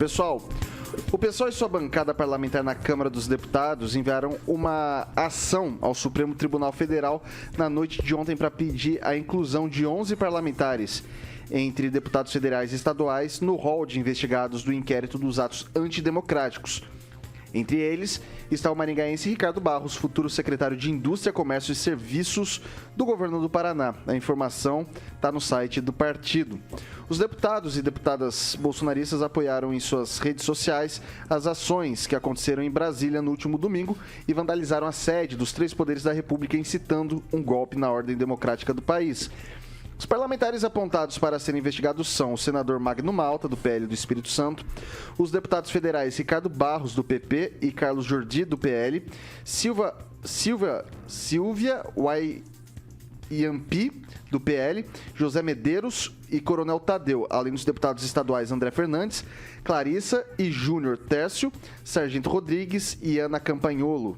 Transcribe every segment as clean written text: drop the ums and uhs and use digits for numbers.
Pessoal, o PSOL e sua bancada parlamentar na Câmara dos Deputados enviaram uma ação ao Supremo Tribunal Federal na noite de ontem para pedir a inclusão de 11 parlamentares entre deputados federais e estaduais no rol de investigados do inquérito dos atos antidemocráticos. Entre eles está o maringaense Ricardo Barros, futuro secretário de Indústria, Comércio e Serviços do governo do Paraná. A informação está no site do partido. Os deputados e deputadas bolsonaristas apoiaram em suas redes sociais as ações que aconteceram em Brasília no último domingo e vandalizaram a sede dos 3 poderes da República, incitando um golpe na ordem democrática do país. Os parlamentares apontados para serem investigados são o senador Magno Malta, do PL do Espírito Santo, os deputados federais Ricardo Barros, do PP, e Carlos Jordi, do PL, Silvia Waiampi, do PL, José Medeiros e Coronel Tadeu, além dos deputados estaduais André Fernandes, Clarissa e Júnior Tércio, Sargento Rodrigues e Ana Campagnolo.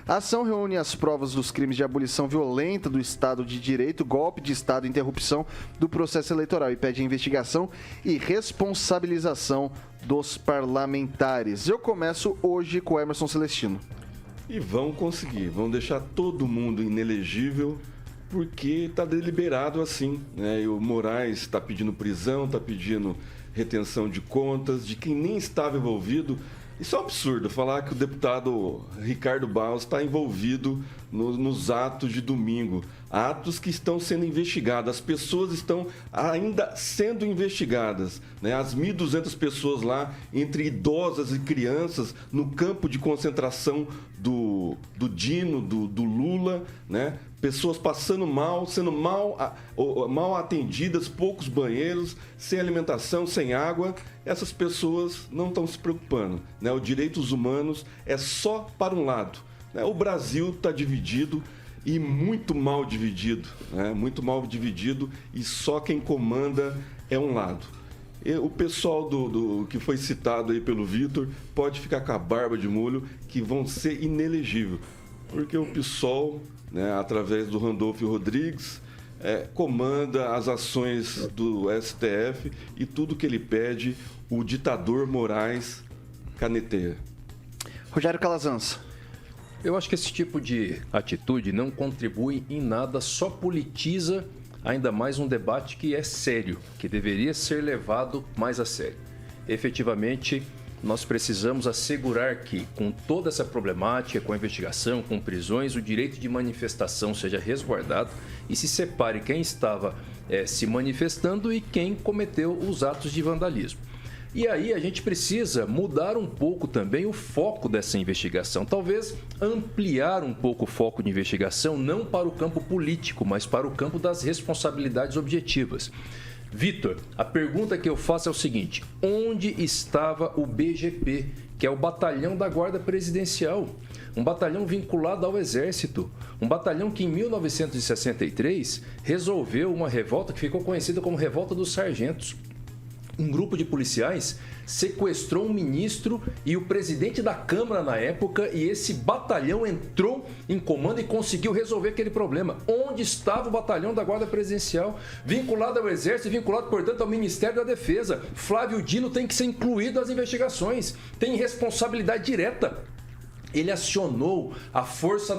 A ação reúne as provas dos crimes de abolição violenta do Estado de Direito, golpe de Estado e interrupção do processo eleitoral e pede a investigação e responsabilização dos parlamentares. Eu começo hoje com o Emerson Celestino. E vão conseguir, vão deixar todo mundo inelegível porque está deliberado assim, né? E o Moraes está pedindo prisão, está pedindo retenção de contas de quem nem estava envolvido. Isso é um absurdo, falar que o deputado Ricardo Barros está envolvido nos atos de domingo. Atos que estão sendo investigados, as pessoas estão ainda sendo investigadas, né? As 1.200 pessoas lá, entre idosas e crianças, no campo de concentração do Dino, do Lula, né? Pessoas passando mal, sendo mal atendidas, poucos banheiros, sem alimentação, sem água. Essas pessoas não estão se preocupando, né? Os direitos humanos é só para um lado, né? O Brasil está dividido e muito mal dividido, né? Muito mal dividido, e só quem comanda é um lado. E o pessoal do que foi citado aí pelo Vitor pode ficar com a barba de molho, que vão ser inelegíveis, porque o PSOL, né, através do Randolfo Rodrigues, comanda as ações do STF, e tudo que ele pede, o ditador Moraes caneteia. Rogério Calazans. Eu acho que esse tipo de atitude não contribui em nada, só politiza ainda mais um debate que é sério, que deveria ser levado mais a sério. Efetivamente, nós precisamos assegurar que, com toda essa problemática, com a investigação, com prisões, o direito de manifestação seja resguardado e se separe quem estava se manifestando e quem cometeu os atos de vandalismo. E aí a gente precisa mudar um pouco também o foco dessa investigação, talvez ampliar um pouco o foco de investigação, não para o campo político, mas para o campo das responsabilidades objetivas. Vitor, a pergunta que eu faço é o seguinte: onde estava o BGP, que é o Batalhão da Guarda Presidencial? Um batalhão vinculado ao Exército, um batalhão que em 1963 resolveu uma revolta que ficou conhecida como Revolta dos Sargentos. Um grupo de policiais sequestrou um ministro e o presidente da Câmara na época, e esse batalhão entrou em comando e conseguiu resolver aquele problema. Onde estava o batalhão da Guarda Presidencial? Vinculado ao Exército e vinculado, portanto, ao Ministério da Defesa. Flávio Dino tem que ser incluído nas investigações, tem responsabilidade direta. Ele acionou a Força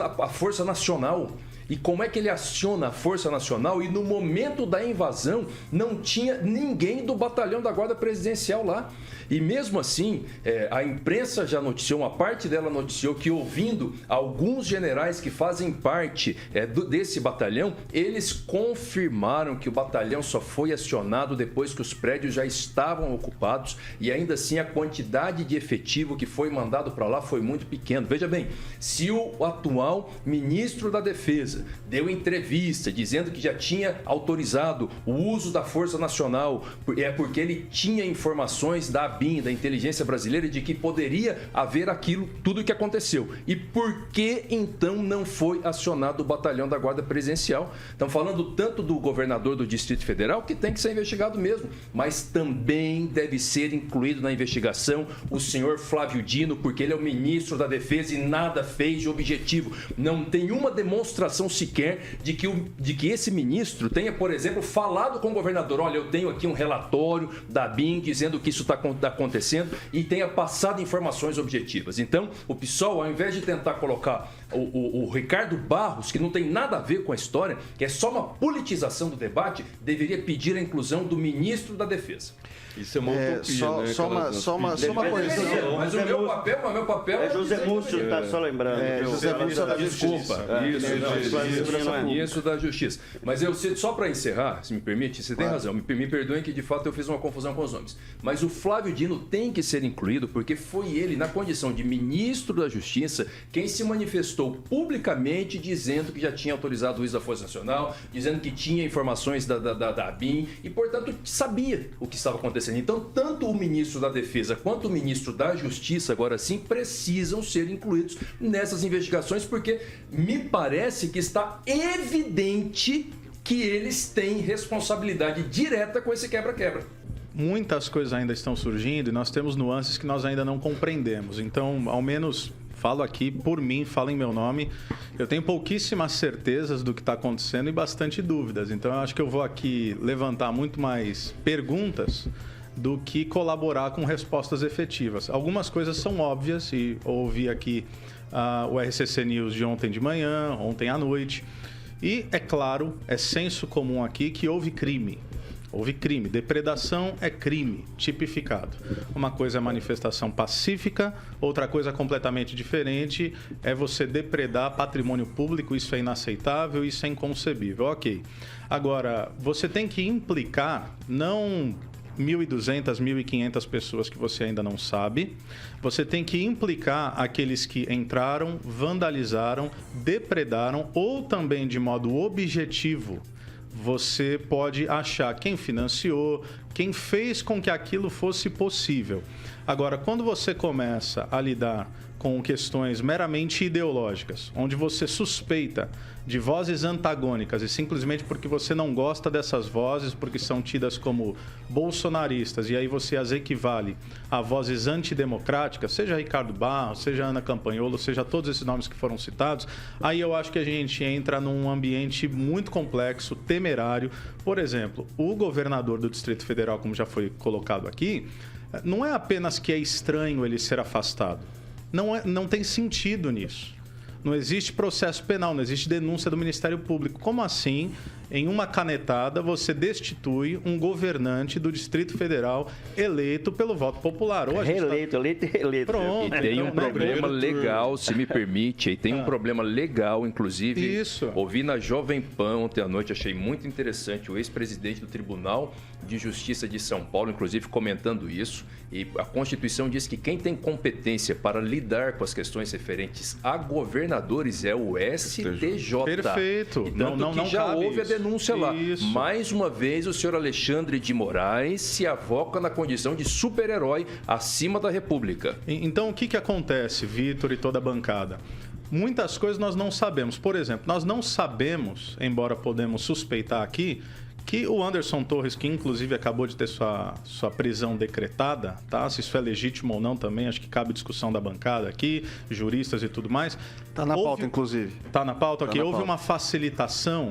Nacional. E como é que ele aciona a Força Nacional? E no momento da invasão não tinha ninguém do batalhão da Guarda Presidencial lá. E mesmo assim, a imprensa já noticiou, uma parte dela noticiou que, ouvindo alguns generais que fazem parte desse batalhão, eles confirmaram que o batalhão só foi acionado depois que os prédios já estavam ocupados, e ainda assim a quantidade de efetivo que foi mandado para lá foi muito pequena. Veja bem, se o atual ministro da Defesa deu entrevista dizendo que já tinha autorizado o uso da Força Nacional, porque ele tinha informações da ABIN, da Inteligência Brasileira, de que poderia haver aquilo, tudo o que aconteceu. E por que então não foi acionado o batalhão da Guarda Presidencial? Estamos falando tanto do governador do Distrito Federal, que tem que ser investigado mesmo, mas também deve ser incluído na investigação o senhor Flávio Dino, porque ele é o ministro da Defesa e nada fez de objetivo. Não tem uma demonstração sequer de que esse ministro tenha, por exemplo, falado com o governador. Olha, eu tenho aqui um relatório da ABIN dizendo que isso está acontecendo e tenha passado informações objetivas. Então, o PSOL, ao invés de tentar colocar o Ricardo Barros, que não tem nada a ver com a história, que é só uma politização do debate, deveria pedir a inclusão do ministro da Defesa. Isso é uma utopia, só uma correção. Mas o meu papel é José Múcio, tá só lembrando. José Múcio da Desculpa. Isso da Justiça. Mas só para encerrar, se me permite, você tem razão. Me perdoem que de fato eu fiz uma confusão com os nomes. Mas o Flávio Dino tem que ser incluído porque foi ele, na condição de ministro da Justiça, quem se manifestou publicamente dizendo que já tinha autorizado o juiz da Força Nacional, dizendo que tinha informações da ABIN e, portanto, sabia o que estava acontecendo. Então, tanto o ministro da Defesa quanto o ministro da Justiça, agora sim, precisam ser incluídos nessas investigações, porque me parece que está evidente que eles têm responsabilidade direta com esse quebra-quebra. Muitas coisas ainda estão surgindo e nós temos nuances que nós ainda não compreendemos. Então, ao menos, falo aqui por mim, falo em meu nome, eu tenho pouquíssimas certezas do que está acontecendo e bastante dúvidas. Então, eu acho que eu vou aqui levantar muito mais perguntas do que colaborar com respostas efetivas. Algumas coisas são óbvias e ouvi aqui o RCC News de ontem de manhã, ontem à noite. E, é claro, é senso comum aqui que houve crime. Houve crime. Depredação é crime tipificado. Uma coisa é manifestação pacífica, outra coisa completamente diferente é você depredar patrimônio público. Isso é inaceitável, isso é inconcebível. Ok. Agora, você tem que implicar, não 1.200, 1.500 pessoas que você ainda não sabe. Você tem que implicar aqueles que entraram, vandalizaram, depredaram ou também de modo objetivo. Você pode achar quem financiou, quem fez com que aquilo fosse possível. Agora, quando você começa a lidar com questões meramente ideológicas, onde você suspeita de vozes antagônicas e simplesmente porque você não gosta dessas vozes, porque são tidas como bolsonaristas, e aí você as equivale a vozes antidemocráticas, seja Ricardo Barros, seja Ana Campanholo, seja todos esses nomes que foram citados, aí eu acho que a gente entra num ambiente muito complexo, temerário. Por exemplo, o governador do Distrito Federal, como já foi colocado aqui, não é apenas que é estranho ele ser afastado. Não tem sentido nisso. Não existe processo penal, não existe denúncia do Ministério Público. Como assim, em uma canetada, você destitui um governante do Distrito Federal eleito pelo voto popular? Eleito. Pronto. E tem um problema legal, se me permite, e tem um problema legal, inclusive. Isso. Ouvi na Jovem Pan ontem à noite, achei muito interessante, o ex-presidente do Tribunal de Justiça de São Paulo, inclusive, comentando isso. E a Constituição diz que quem tem competência para lidar com as questões referentes a governadores é o STJ. Perfeito. E tanto que já houve a denúncia lá. Isso. Mais uma vez, o senhor Alexandre de Moraes se avoca na condição de super-herói acima da República. Então, o que acontece, Vitor e toda a bancada? Muitas coisas nós não sabemos. Por exemplo, nós não sabemos, embora podemos suspeitar aqui, que o Anderson Torres, que inclusive acabou de ter sua prisão decretada, tá? Se isso é legítimo ou não também, acho que cabe discussão da bancada aqui, juristas e tudo mais. Tá na pauta, inclusive. Tá na pauta? Tá ok. na Houve pauta. uma facilitação.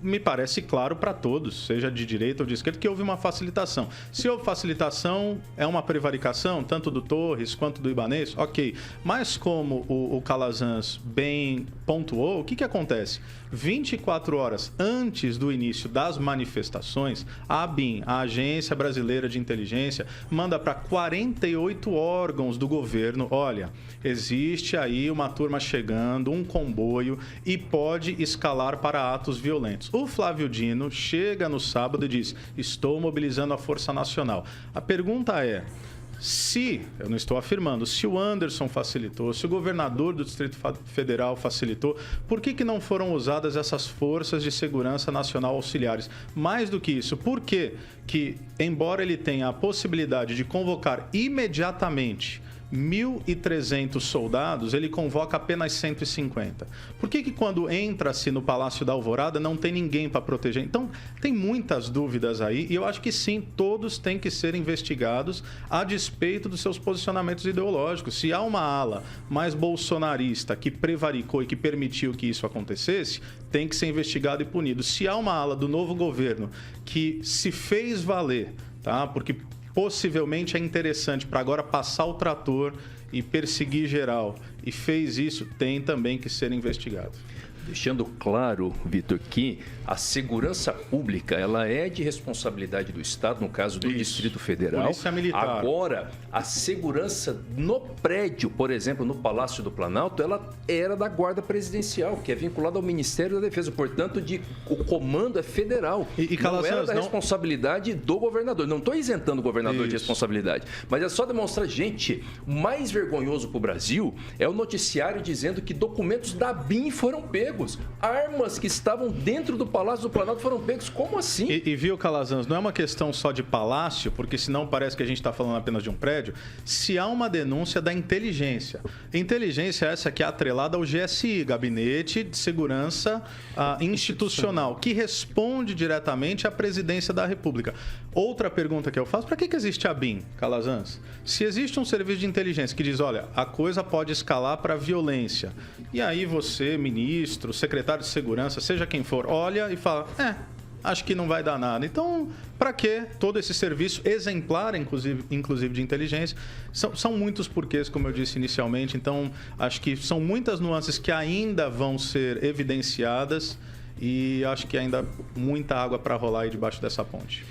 Me parece claro para todos, seja de direita ou de esquerda, que houve uma facilitação. Se houve facilitação, é uma prevaricação, tanto do Torres quanto do Ibanez, ok. Mas como o Calazans bem pontuou, o que acontece? 24 horas antes do início das manifestações, a ABIN, a Agência Brasileira de Inteligência, manda para 48 órgãos do governo, olha, existe aí uma turma chegando, um comboio, e pode escalar para atos violentos. O Flávio Dino chega no sábado e diz, estou mobilizando a Força Nacional. A pergunta é, se, eu não estou afirmando, se o Anderson facilitou, se o governador do Distrito Federal facilitou, por que não foram usadas essas forças de segurança nacional auxiliares? Mais do que isso, por que, embora ele tenha a possibilidade de convocar imediatamente 1.300 soldados, ele convoca apenas 150. Por que quando entra-se no Palácio da Alvorada não tem ninguém para proteger? Então, tem muitas dúvidas aí e eu acho que sim, todos têm que ser investigados a despeito dos seus posicionamentos ideológicos. Se há uma ala mais bolsonarista que prevaricou e que permitiu que isso acontecesse, tem que ser investigado e punido. Se há uma ala do novo governo que se fez valer, tá? Porque possivelmente é interessante para agora passar o trator e perseguir geral, e fez isso, tem também que ser investigado. Deixando claro, Vitor, que a segurança pública ela é de responsabilidade do Estado, no caso do Distrito Federal. Polícia Militar. Agora, a segurança no prédio, por exemplo, no Palácio do Planalto, ela era da Guarda Presidencial, que é vinculada ao Ministério da Defesa. Portanto, o comando é federal. Não era da responsabilidade do governador. Não estou isentando o governador de responsabilidade. Mas é só demonstrar, gente, o mais vergonhoso para o Brasil é o noticiário dizendo que documentos da BIM foram pegos. Armas que estavam dentro do Palácio do Planalto foram pegos. Como assim? E viu, Calazans, não é uma questão só de palácio, porque senão parece que a gente está falando apenas de um prédio. Se há uma denúncia da inteligência. Inteligência essa que é atrelada ao GSI, Gabinete de Segurança Institucional, que responde diretamente à Presidência da República. Outra pergunta que eu faço, para que existe a BIM, Calazans? Se existe um serviço de inteligência que diz, olha, a coisa pode escalar para violência, e aí você, ministro, secretário de segurança, seja quem for, olha e fala, acho que não vai dar nada. Então, para que todo esse serviço exemplar, inclusive de inteligência? São muitos porquês, como eu disse inicialmente. Então, acho que são muitas nuances que ainda vão ser evidenciadas e acho que ainda muita água para rolar aí debaixo dessa ponte.